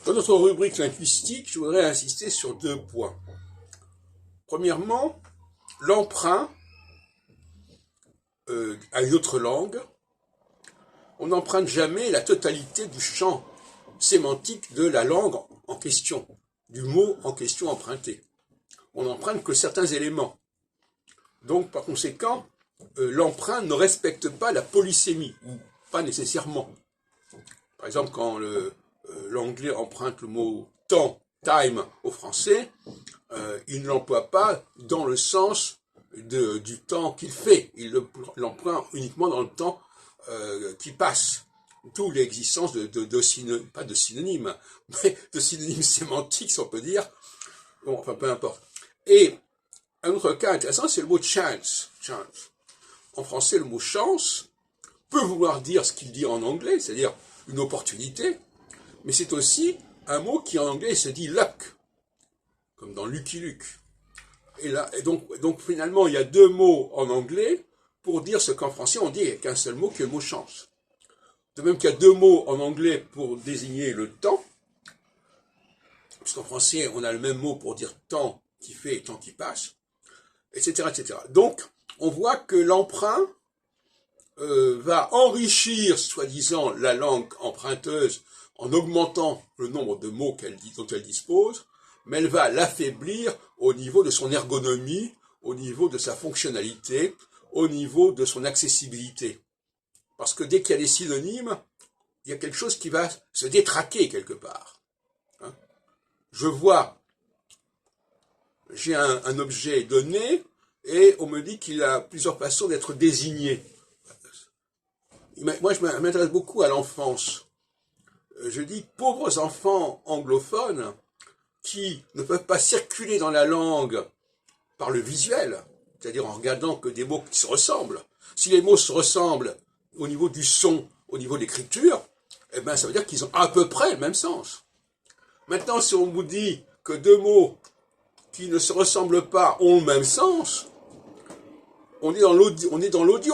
Dans notre rubrique linguistique, je voudrais insister sur 2 points. Premièrement, l'emprunt à une autre langue. On n'emprunte jamais la totalité du champ sémantique de la langue en question, du mot en question emprunté. On n'emprunte que certains éléments. Donc, par conséquent, l'emprunt ne respecte pas la polysémie, ou pas nécessairement. Par exemple, quand l'anglais emprunte le mot temps, time, au français, il ne l'emploie pas dans le sens du temps qu'il fait. Il l'emprunte uniquement dans le temps qui passe. D'où l'existence pas de synonymes, mais de synonymes sémantiques, si on peut dire. Bon, enfin, peu importe. Et un autre cas intéressant, c'est le mot chance. Chance. En français, le mot chance peut vouloir dire ce qu'il dit en anglais, c'est-à-dire une opportunité, mais c'est aussi un mot qui en anglais se dit luck, comme dans Lucky Luke. Et donc finalement, il y a 2 mots en anglais pour dire ce qu'en français on dit avec un seul mot, qui est le mot chance. De même qu'il y a 2 mots en anglais pour désigner le temps, puisqu'en français on a le même mot pour dire temps qui fait et temps qui passe, etc., etc. Donc, on voit que l'emprunt va enrichir, soi-disant, la langue emprunteuse en augmentant le nombre de mots dont elle dispose, mais elle va l'affaiblir au niveau de son ergonomie, au niveau de sa fonctionnalité, au niveau de son accessibilité. Parce que dès qu'il y a des synonymes, il y a quelque chose qui va se détraquer quelque part. Hein? J'ai un objet donné, et on me dit qu'il a plusieurs façons d'être désigné. Moi, je m'intéresse beaucoup à l'enfance. Je dis, pauvres enfants anglophones qui ne peuvent pas circuler dans la langue par le visuel, c'est-à-dire en regardant que des mots qui se ressemblent. Si les mots se ressemblent au niveau du son, au niveau de l'écriture, eh ben, ça veut dire qu'ils ont à peu près le même sens. Maintenant, si on vous dit que 2 mots qui ne se ressemblent pas ont le même sens, on est dans l'audio, on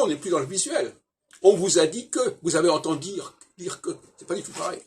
n'est plus dans le visuel. On vous a dit que, vous avez entendu dire que, c'est pas du tout pareil.